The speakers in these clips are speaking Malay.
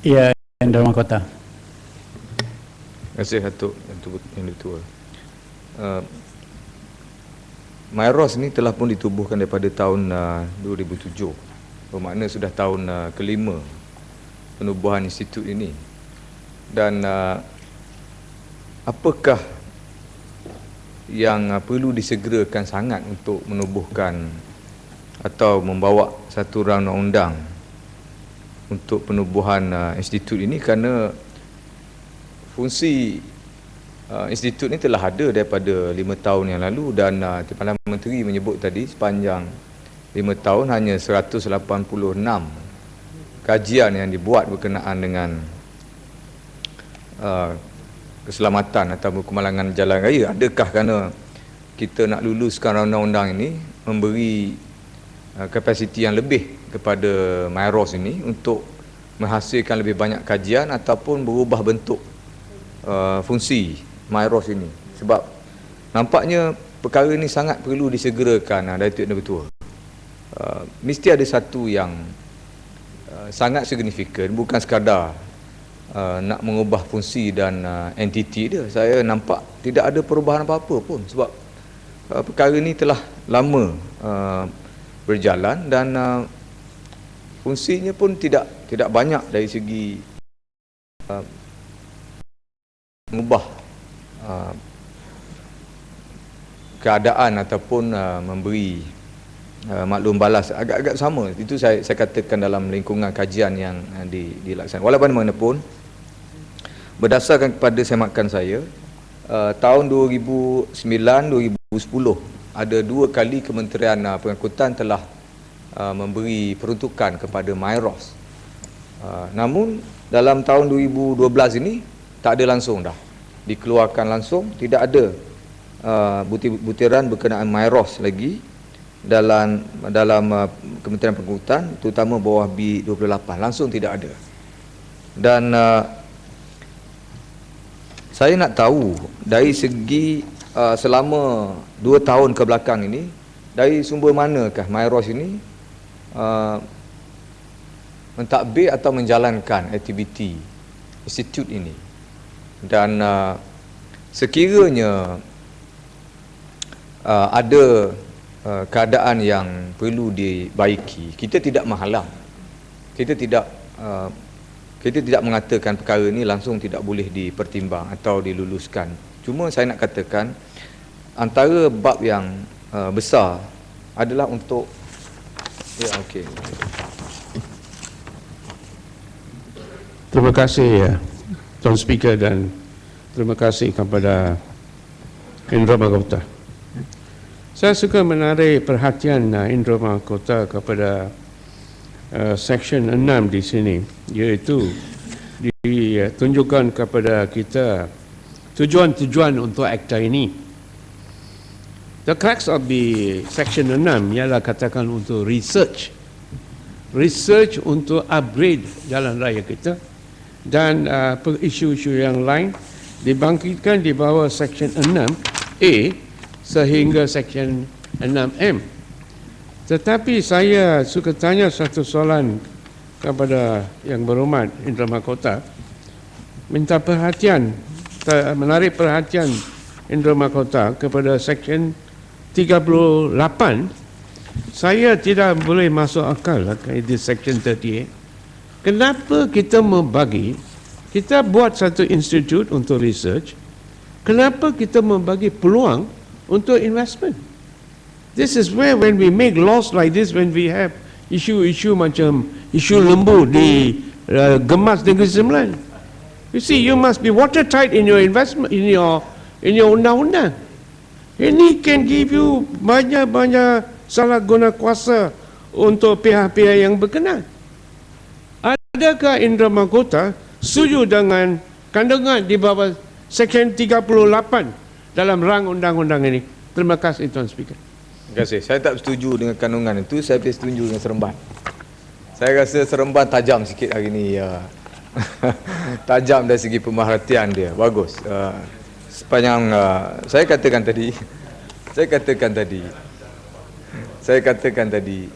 Ya, Indra Mahkota. Terima kasih Datuk Yang Ditua. MyROS ni telah pun ditubuhkan daripada tahun 2007. Bermakna sudah tahun kelima penubuhan institut ini. Dan apakah yang perlu disegerakan sangat untuk menubuhkan atau membawa satu rang undang untuk penubuhan institut ini, kerana fungsi institut ini telah ada daripada 5 tahun yang lalu dan Perdana Menteri menyebut tadi sepanjang 5 tahun hanya 186 kajian yang dibuat berkenaan dengan keselamatan atau kemalangan jalan raya. Adakah kerana kita nak luluskan undang-undang ini memberi kapasiti yang lebih kepada MyROS ini untuk menghasilkan lebih banyak kajian ataupun berubah bentuk fungsi MyROS ini? Sebab nampaknya perkara ini sangat perlu disegerakan, Datuk Yang Ditua. Mesti ada satu yang sangat signifikan, bukan sekadar nak mengubah fungsi dan entiti dia. Saya nampak tidak ada perubahan apa-apa pun, sebab perkara ini telah lama berjalan dan fungsinya pun tidak banyak dari segi mengubah keadaan ataupun memberi maklum balas. Agak-agak sama. Itu saya katakan dalam lingkungan kajian yang dilaksanakan. Walaupun bagaimanapun, berdasarkan kepada semakan saya, tahun 2009-2010 ada 2 kali Kementerian Pengangkutan telah memberi peruntukan kepada MyROS. Namun dalam tahun 2012 ini tak ada langsung dah dikeluarkan langsung, tidak ada butiran berkenaan MyROS lagi dalam Kementerian Pengangkutan, terutama bawah B28, langsung tidak ada. Dan saya nak tahu dari segi selama 2 tahun ke belakang ini, dari sumber manakah MyROS ini mentadbir atau menjalankan aktiviti institut ini? Dan sekiranya ada keadaan yang perlu dibaiki, kita tidak menghalang, kita tidak mengatakan perkara ini langsung tidak boleh dipertimbang atau diluluskan. Cuma saya nak katakan antara bab yang besar adalah untuk Terima kasih Tuan Speaker dan terima kasih kepada Indra Mahkota. Saya suka menarik perhatian Indra Mahkota kepada Seksyen 6 di sini, iaitu ditunjukkan kepada kita tujuan-tujuan untuk akta ini. The crux of the Section 6 ialah katakan untuk research untuk upgrade jalan raya kita, dan isu-isu yang lain dibangkitkan di bawah Section 6A sehingga Section 6M. Tetapi saya suka tanya satu soalan kepada Yang Berhormat Indra Mahkota, menarik perhatian Indra Mahkota kepada Section 38. Saya tidak boleh masuk akal di Section 38. Kenapa kita kita buat satu institut untuk research, kenapa kita membagi peluang untuk investment? This is where when we make laws like this, when we have isu-isu macam isu lembu di Gemas Negeri Sembilan, you see, you must be watertight in your investment, in your undang-undang. Ini can give you banyak salah guna kuasa untuk pihak-pihak yang berkenaan. Adakah Indra Mahkota setuju dengan kandungan di bawah Seksyen 38 dalam rang undang-undang ini? Terima kasih Tuan Speaker. Terima kasih. Saya tak setuju dengan kandungan itu, saya setuju dengan Seremban. Saya rasa Seremban tajam sikit hari ini. Tajam dari segi pemerhatian dia. Bagus. Sepanjang saya katakan tadi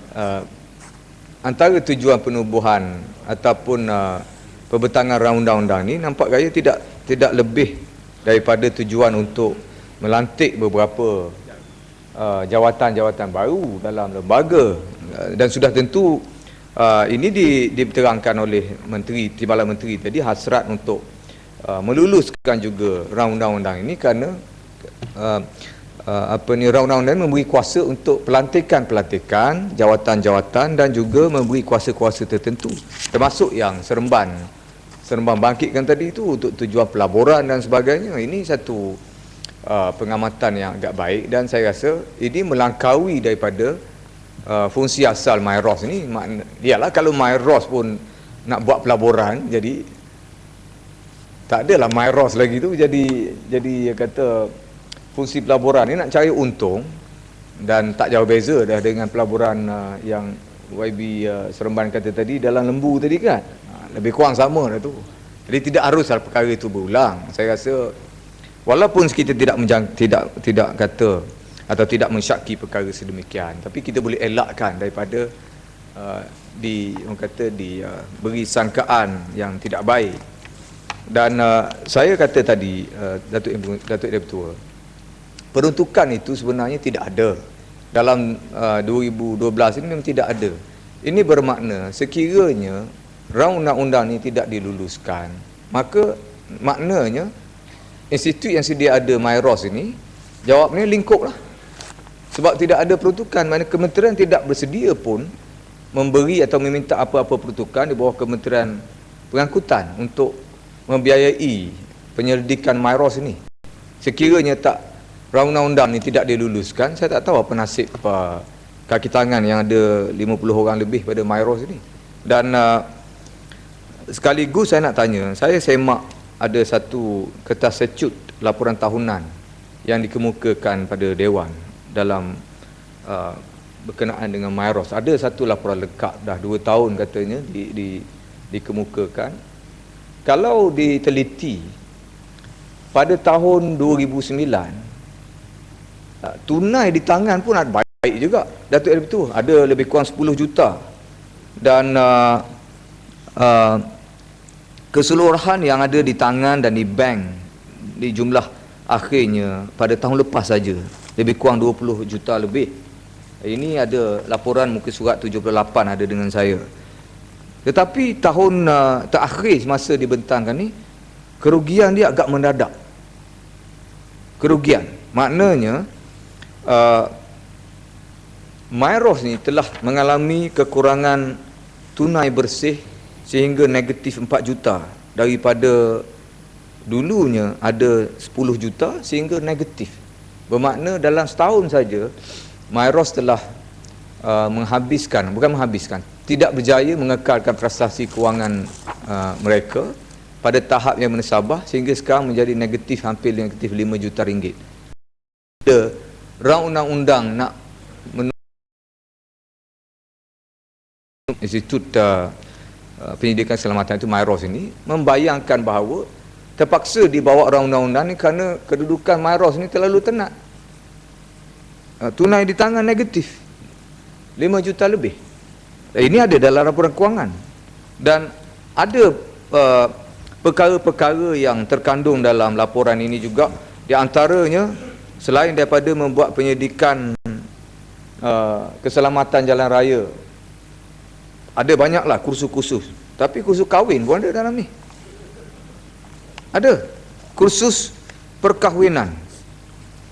antara tujuan penubuhan ataupun pembentangan rang undang-undang ni nampak gaya tidak lebih daripada tujuan untuk melantik beberapa jawatan-jawatan baru dalam lembaga, dan sudah tentu ini diterangkan oleh Timbalan Menteri tadi, hasrat untuk meluluskan juga rang undang-undang ini kerana rang undang-undang ini memberi kuasa untuk pelantikan jawatan-jawatan dan juga memberi kuasa-kuasa tertentu, termasuk yang Seremban bangkitkan tadi itu untuk tujuan pelaburan dan sebagainya. Ini satu pengamatan yang agak baik, dan saya rasa ini melangkaui daripada fungsi asal MyROS ni. Ialah kalau MyROS pun nak buat pelaburan, jadi tak adalah MyROS lagi tu, jadi kata fungsi pelaburan ni nak cari untung, dan tak jauh beza dah dengan pelaburan yang YB Seremban kata tadi dalam lembu tadi kan, lebih kurang sama dah tu. Jadi tidak harus perkara itu berulang. Saya rasa walaupun kita tidak kata atau tidak mensyaki perkara sedemikian, tapi kita boleh elakkan daripada beri sangkaan yang tidak baik. Dan saya kata tadi, Datuk Deputua, peruntukan itu sebenarnya tidak ada dalam 2012 ini, memang tidak ada. Ini bermakna sekiranya rang undang-undang ini tidak diluluskan, maka maknanya institut yang sedia ada MyROS ini jawabnya lingkup lah. Sebab tidak ada peruntukan, mana kementerian tidak bersedia pun memberi atau meminta apa-apa peruntukan di bawah Kementerian Pengangkutan untuk membiayai penyelidikan MyROS ini. Sekiranya rang undang-undang ini tidak diluluskan, saya tak tahu apa nasib kaki tangan yang ada 50 orang lebih pada MyROS ini. Dan sekaligus saya nak tanya, saya semak ada satu kertas secut laporan tahunan yang dikemukakan pada Dewan dalam berkenaan dengan MyROS. Ada satu laporan lengkap, dah 2 tahun katanya dikemukakan. Kalau diteliti pada tahun 2009, tunai di tangan pun ada baik juga, Datuk itu ada lebih kurang 10 juta, dan keseluruhan yang ada di tangan dan di bank di jumlah akhirnya pada tahun lepas saja lebih kurang 20 juta lebih. Ini ada laporan muka surat 78 ada dengan saya. Tetapi tahun terakhir semasa dibentangkan ni, kerugian dia agak mendadak. Kerugian maknanya MyROS ni telah mengalami kekurangan tunai bersih sehingga negatif 4 juta, daripada dulunya ada 10 juta sehingga negatif. Bermakna dalam setahun saja MyROS telah tidak berjaya mengekalkan prestasi kewangan mereka pada tahap yang menasabah, sehingga sekarang menjadi negatif, hampir negatif 5 juta ringgit. Rang undang-undang nak Institut Pendidikan Keselamatan itu MyROS ini membayangkan bahawa terpaksa dibawa rang undang-undang ni kerana kedudukan MyROS ni terlalu tenat. Tunai di tangan negatif 5 juta lebih. Ini ada dalam laporan kewangan, dan ada perkara-perkara yang terkandung dalam laporan ini juga. Di antaranya, selain daripada membuat penyelidikan keselamatan jalan raya, ada banyaklah kursus-kursus, tapi kursus kahwin pun ada dalam ni. Ada kursus perkahwinan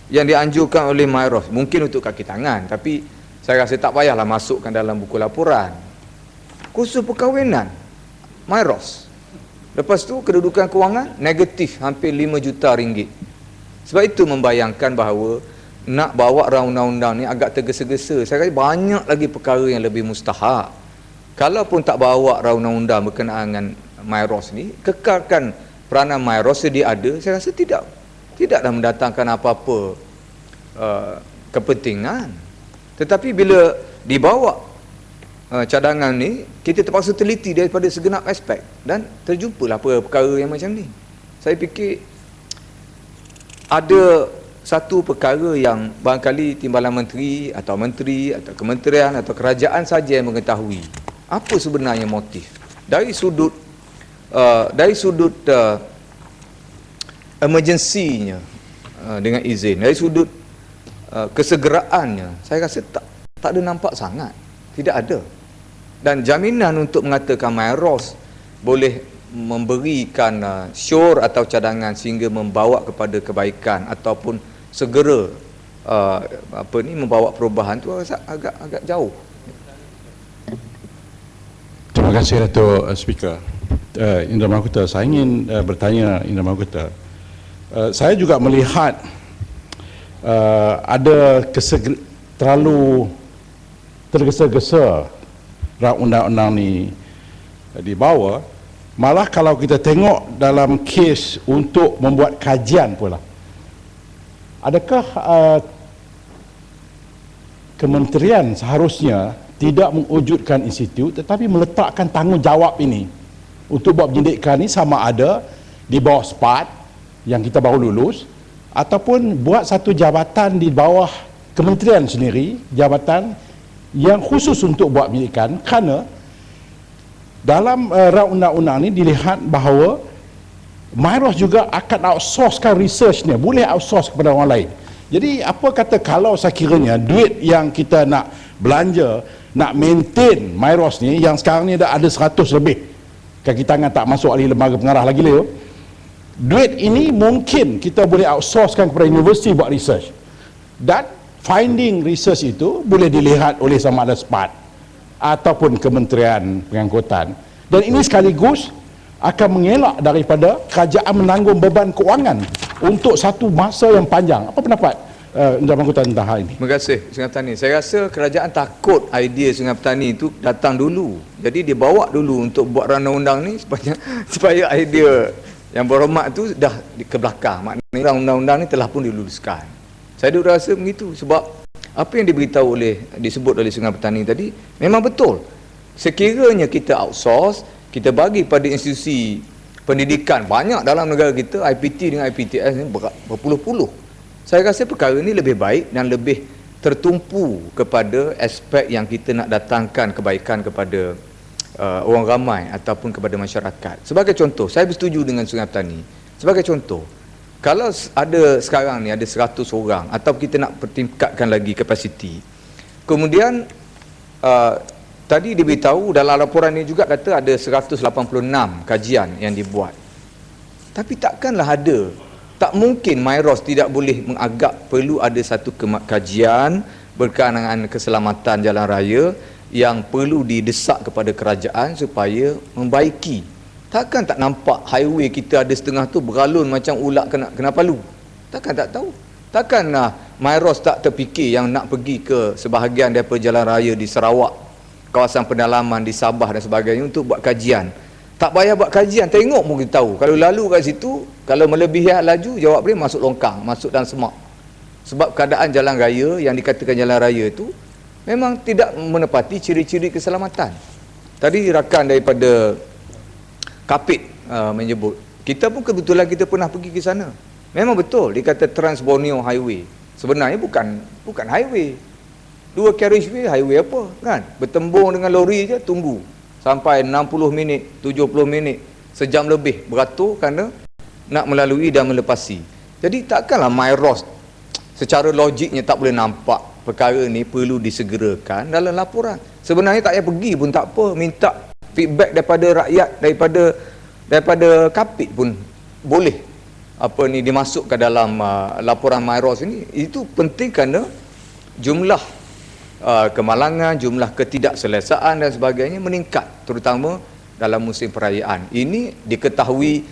yang dianjurkan oleh MyROS, mungkin untuk kaki tangan, tapi saya rasa tak payahlah masukkan dalam buku laporan. Kursus perkahwinan MyROS, lepas tu kedudukan kewangan negatif hampir 5 juta ringgit. Sebab itu membayangkan bahawa nak bawa rang undang-undang ni agak tergesa-gesa. Saya rasa banyak lagi perkara yang lebih mustahak. Kalaupun tak bawa rang undang-undang berkenaan dengan MyROS ni, kekalkan peranan MyROS sedia ada, saya rasa tidaklah mendatangkan apa-apa kepentingan. Tetapi bila dibawa cadangan ni, kita terpaksa teliti daripada segenap aspek, dan terjumpalah perkara yang macam ni. Saya fikir ada satu perkara yang barangkali Timbalan Menteri atau kementerian atau kerajaan saja yang mengetahui apa sebenarnya motif. Dari sudut dari sudut emergency-nya, dengan izin, dari sudut kesegeraannya, saya rasa tak ada nampak sangat, tidak ada. Dan jaminan untuk mengatakan MyROS boleh memberikan sure atau cadangan sehingga membawa kepada kebaikan ataupun segera membawa perubahan tu agak jauh. Terima kasih Dato' Speaker. Indra Mahkota, saya ingin bertanya Indra Mahkota. Saya juga melihat ada terlalu tergesa-gesa undang-undang ni dibawa. Malah kalau kita tengok dalam kes untuk membuat kajian pula, adakah kementerian seharusnya tidak mewujudkan institut tetapi meletakkan tanggungjawab ini untuk buat penyelidikan ini, sama ada di bawah SPAT yang kita baru lulus ataupun buat satu jabatan di bawah kementerian sendiri, jabatan yang khusus untuk buat penyelidikan, kerana dalam undang-undang ini dilihat bahawa MyROS juga akan outsourcekan researchnya, boleh outsource kepada orang lain. Jadi apa kata kalau sekiranya duit yang kita nak belanja, nak maintain MyROS ni yang sekarang ni ada 100 lebih kaki tangan tak masuk ahli lembaga pengarah lagi Leo, duit ini mungkin kita boleh outsourcekan kepada universiti buat research, dan finding research itu boleh dilihat oleh sama ada SPAT ataupun Kementerian Pengangkutan, dan ini sekaligus akan mengelak daripada kerajaan menanggung beban kewangan untuk satu masa yang panjang. Apa pendapat Indra Mahkota tentang hal ini? Terima kasih Sungai Petani. Saya rasa kerajaan takut idea Sungai Petani itu datang dulu. Jadi dia bawa dulu untuk buat undang-undang ni supaya idea yang berhormat tu dah ke belakang. Maknanya undang-undang ni telah pun diluluskan. Saya duk rasa begitu sebab apa yang disebut oleh Sungai Petani tadi memang betul. Sekiranya kita outsource, kita bagi pada institusi pendidikan banyak dalam negara kita, IPT dengan IPTS ni berpuluh-puluh. Saya rasa perkara ini lebih baik dan lebih tertumpu kepada aspek yang kita nak datangkan kebaikan kepada orang ramai ataupun kepada masyarakat. Sebagai contoh, saya bersetuju dengan Sungai Petani. Sebagai contoh, kalau ada sekarang ni ada 100 orang atau kita nak pertingkatkan lagi kapasiti, kemudian tadi diberitahu dalam laporan ini juga kata ada 186 kajian yang dibuat. Tapi takkanlah ada, tak mungkin MyROS tidak boleh menganggap perlu ada satu kajian berkaitan dengan keselamatan jalan raya yang perlu didesak kepada kerajaan supaya membaiki. Takkan tak nampak highway kita ada setengah tu beralun macam ulat kena palu. Takkan tak tahu. Takkan MyROS tak terfikir yang nak pergi ke sebahagian daripada jalan raya di Sarawak, kawasan pendalaman di Sabah dan sebagainya untuk buat kajian. Tak payah buat kajian, tengok pun kita tahu. Kalau lalu kat situ, kalau melebihi laju, jawab dia masuk longkang, masuk dalam semak. Sebab keadaan jalan raya yang dikatakan jalan raya itu memang tidak menepati ciri-ciri keselamatan. Tadi rakan daripada Kapit menyebut, kita pun kebetulan kita pernah pergi ke sana. Memang betul dikata Trans Borneo Highway. Sebenarnya bukan highway. 2 carriageway, highway apa kan? Bertembung dengan lori je, tunggu sampai 60 minit, 70 minit, sejam lebih beratur kerana nak melalui dan melepasi. Jadi takkanlah MyROS secara logiknya tak boleh nampak perkara ni perlu disegerakan dalam laporan. Sebenarnya tak payah pergi pun tak apa, minta feedback daripada rakyat, daripada Kapit pun boleh dimasukkan dalam laporan MyROS ini. Itu penting kerana jumlah kemalangan, jumlah ketidakselesaan dan sebagainya meningkat, terutama dalam musim perayaan. Ini diketahui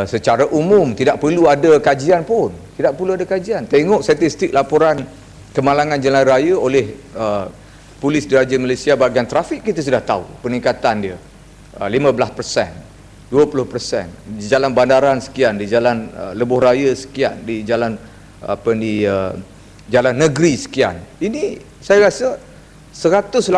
secara umum, tidak perlu ada kajian pun. Tidak perlu ada kajian. Tengok statistik laporan kemalangan jalan raya oleh Polis Diraja Malaysia bahagian trafik, kita sudah tahu peningkatan dia 15%, 20%. Di jalan bandaran sekian, di jalan lebuh raya sekian, di jalan jalan negeri sekian. Ini saya rasa 186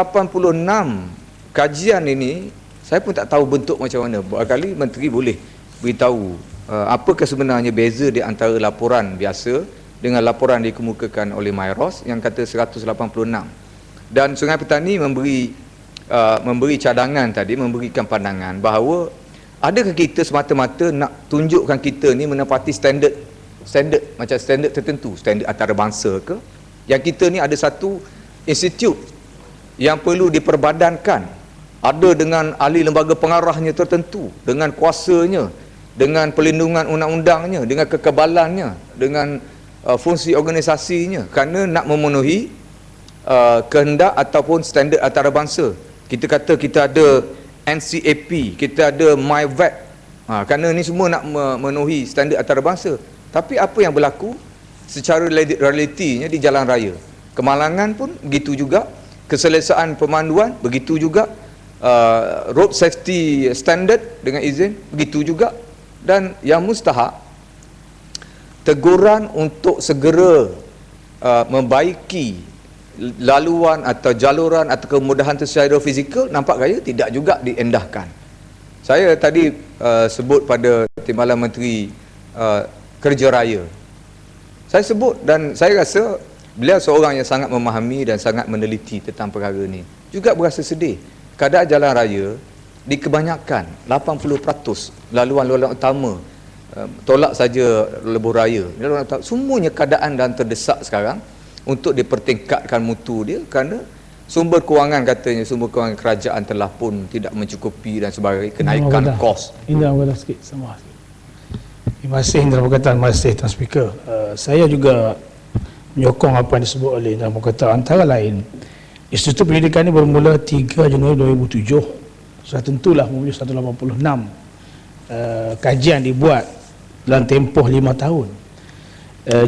kajian ini, saya pun tak tahu bentuk macam mana. Barangkali Menteri boleh beritahu apakah sebenarnya beza di antara laporan biasa dengan laporan dikemukakan oleh MyROS yang kata 186. Dan Sungai Petani memberi cadangan tadi, memberikan pandangan bahawa Adakah kita semata-mata nak tunjukkan kita ni menepati standard macam standard tertentu, standard antarabangsa ke? Yang kita ni ada satu institut yang perlu diperbadankan, ada dengan ahli lembaga pengarahnya tertentu, dengan kuasanya, dengan pelindungan undang-undangnya, dengan kekebalannya, dengan fungsi organisasinya, kerana nak memenuhi kehendak ataupun standard antarabangsa. Kita kata kita ada NCAP, kita ada MyVet, kerana ni semua nak memenuhi standard antarabangsa. Tapi apa yang berlaku secara realitinya di jalan raya? Kemalangan pun begitu juga, keselesaan pemanduan begitu juga, road safety standard dengan izin begitu juga, dan yang mustahak teguran untuk segera membaiki laluan atau jaluran atau kemudahan secara fizikal nampak gaya tidak juga diendahkan. Saya tadi sebut pada Timbalan Menteri Kerja Raya. Saya sebut dan saya rasa beliau seorang yang sangat memahami dan sangat meneliti tentang perkara ni. Juga berasa sedih. Keadaan jalan raya di kebanyakan 80% laluan-laluan utama tolak saja lebuh raya. Semuanya keadaan dan terdesak sekarang untuk dipertingkatkan mutu dia kerana sumber kewangan, katanya sumber kewangan kerajaan telah pun tidak mencukupi dan sebagainya, kenaikan kos. Indra Mughadha sikit, sama sikit. Terima kasih Indra Mughadha, terima kasih Tuan Speaker. Saya juga menyokong apa yang disebut oleh Indra Mughadha. Antara lain, Institut Pendidikan ini bermula 3 Januari 2007. Sudah tentulah memenuhi 186 kajian dibuat dalam tempoh 5 tahun.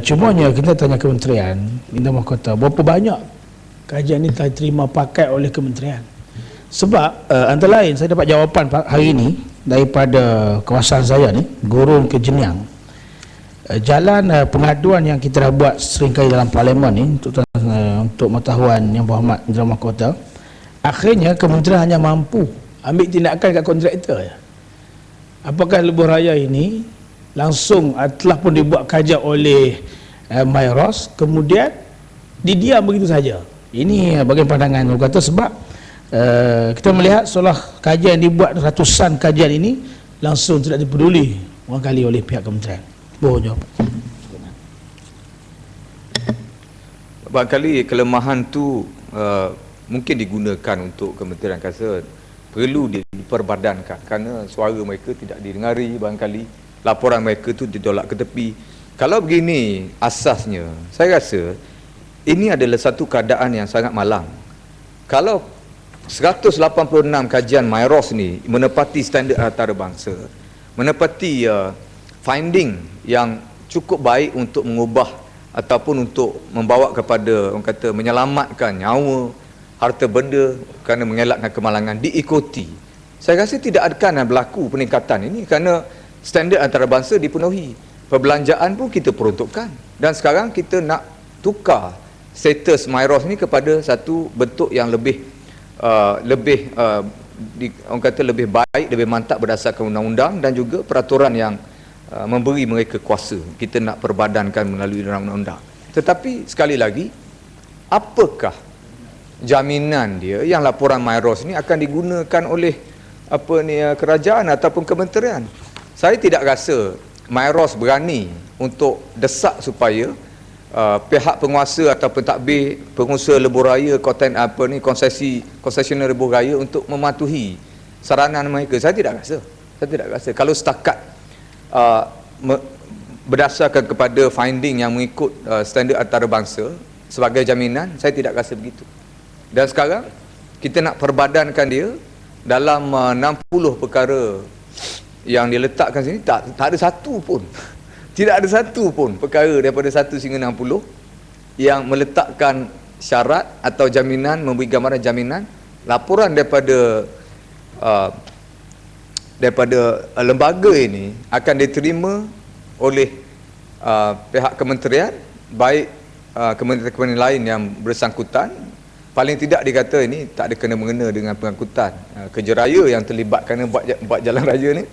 Cumanya kita tanya kementerian, Indra Mughadha, berapa banyak kajian ini telah diterima pakai oleh kementerian? Sebab antara lain saya dapat jawapan hari ini daripada kawasan saya ni, Gurun ke Jeniang. Jalan pengaduan yang kita dah buat seringkali dalam parlimen ni untuk pengetahuan Yang Berhormat Indra Mughadha, akhirnya kementerian hanya mampu ambil tindakan kat kontraktor ya. Apakah lebuh raya ini langsung telah pun dibuat kajian oleh MyROS, kemudian didiam begitu saja. Ini bagian pandangan Indra Mughadha, sebab kita melihat seolah kajian yang dibuat ratusan kajian ini langsung tidak dipeduli barangkali oleh pihak kementerian. Boleh jawab. Barangkali kelemahan tu mungkin digunakan untuk kementerian, rasa perlu diperbadankan kerana suara mereka tidak didengari, barangkali laporan mereka tu ditolak ke tepi. Kalau begini asasnya, saya rasa ini adalah satu keadaan yang sangat malang. Kalau 186 kajian MyROS ni menepati standard antarabangsa, menepati finding yang cukup baik untuk mengubah ataupun untuk membawa kepada, orang kata, menyelamatkan nyawa, harta benda kerana mengelakkan kemalangan diikuti, saya rasa tidak akan berlaku peningkatan ini kerana standard antarabangsa dipenuhi. Perbelanjaan pun kita peruntukkan, dan sekarang kita nak tukar status MyROS ni kepada satu bentuk yang lebih orang kata lebih baik, lebih mantap berdasarkan undang-undang dan juga peraturan yang memberi mereka kuasa. Kita nak perbadankan melalui undang-undang. Tetapi sekali lagi, apakah jaminan dia yang laporan MyROS ni akan digunakan oleh kerajaan ataupun kementerian? Saya tidak rasa MyROS berani untuk desak supaya pihak penguasa atau pentadbir pengusaha lebuh raya, konsesioner lebuh raya untuk mematuhi saranan mereka. Saya tidak rasa. Kalau setakat berdasarkan kepada finding yang mengikut standard antarabangsa sebagai jaminan, saya tidak rasa begitu. Dan sekarang kita nak perbadankan dia dalam 60 perkara yang diletakkan sini, tak ada satu pun tidak ada satu pun perkara daripada 1 hingga 60 yang meletakkan syarat atau jaminan, memberi gambaran jaminan laporan daripada lembaga ini akan diterima oleh pihak kementerian, baik kementerian lain yang bersangkutan. Paling tidak dikata ini tak ada kena-mengena dengan pengangkutan kerja raya yang terlibat kerana buat jalan raya ni,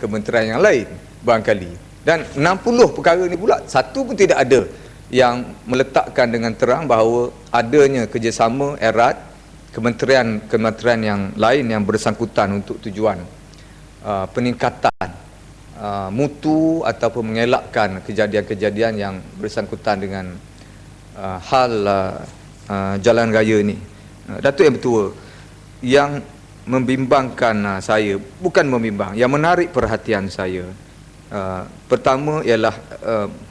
kementerian yang lain barangkali. Dan 60 perkara ni pula, satu pun tidak ada yang meletakkan dengan terang bahawa adanya kerjasama erat kementerian yang lain yang bersangkutan untuk tujuan peningkatan mutu ataupun mengelakkan kejadian-kejadian yang bersangkutan dengan hal jalan raya ni. Datuk Yang Bertuah, yang membimbangkan saya, bukan membimbang, yang menarik perhatian saya, pertama ialah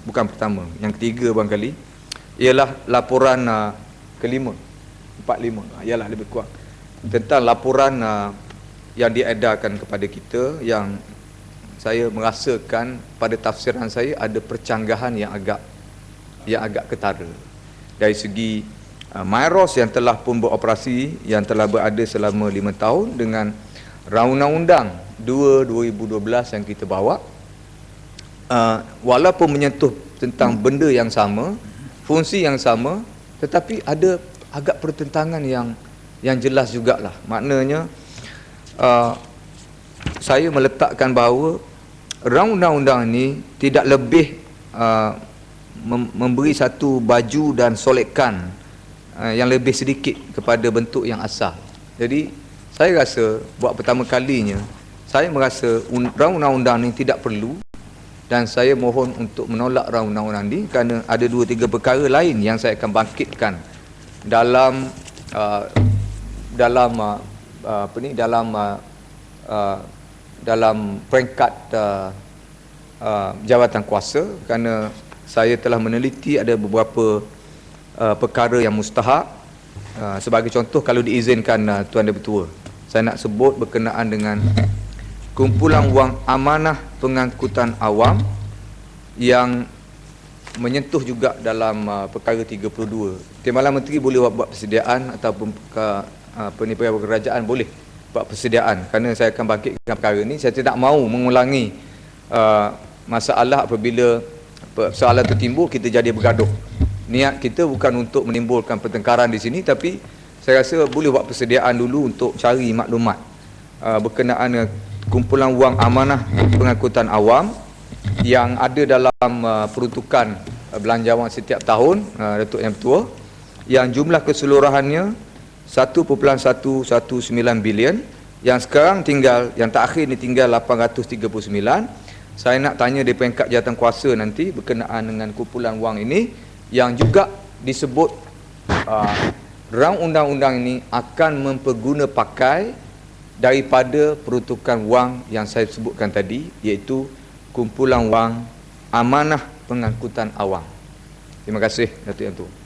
bukan pertama, yang ketiga barangkali ialah laporan kelima, 45, ialah lebih kurang tentang laporan yang diedarkan kepada kita, yang saya merasakan pada tafsiran saya ada percanggahan yang agak ketara dari segi MYROS yang telah pun beroperasi, yang telah berada selama 5 tahun dengan Undang-Undang 2/2012 yang kita bawa, walaupun menyentuh tentang benda yang sama, fungsi yang sama, tetapi ada agak pertentangan yang jelas jugalah. Maknanya saya meletakkan bahawa undang-undang ini tidak lebih memberi satu baju dan solekan yang lebih sedikit kepada bentuk yang asal. Jadi saya rasa buat pertama kalinya saya merasa undang-undang ini tidak perlu, dan saya mohon untuk menolak undang-undang ini kerana ada 2-3 perkara lain yang saya akan bangkitkan dalam peringkat jawatan kuasa, kerana saya telah meneliti ada beberapa perkara yang mustahak. Sebagai contoh, kalau diizinkan Tuan Yang Bertuah, saya nak sebut berkenaan dengan kumpulan wang amanah pengangkutan awam yang menyentuh juga dalam perkara 32. Timbalan Menteri boleh buat persediaan ataupun Pegawai Kerajaan boleh buat persediaan, kerana saya akan bangkitkan perkara ini. Saya tidak mahu mengulangi masalah apabila soalan itu timbul kita jadi bergaduh. Niat kita bukan untuk menimbulkan pertengkaran di sini, tapi saya rasa boleh buat persediaan dulu untuk cari maklumat berkenaan dengan kumpulan wang amanah pengangkutan awam yang ada dalam peruntukan belanjawan setiap tahun, Datuk Yang Bertuah, yang jumlah keseluruhannya 1.119 bilion, yang sekarang tinggal, yang terakhir ni tinggal 839. Saya nak tanya di peringkat jawatankuasa nanti berkenaan dengan kumpulan wang ini, yang juga disebut undang-undang ini akan memperguna pakai daripada peruntukan wang yang saya sebutkan tadi, iaitu kumpulan wang amanah pengangkutan awam. Terima kasih, Datuk Yang Bertuah.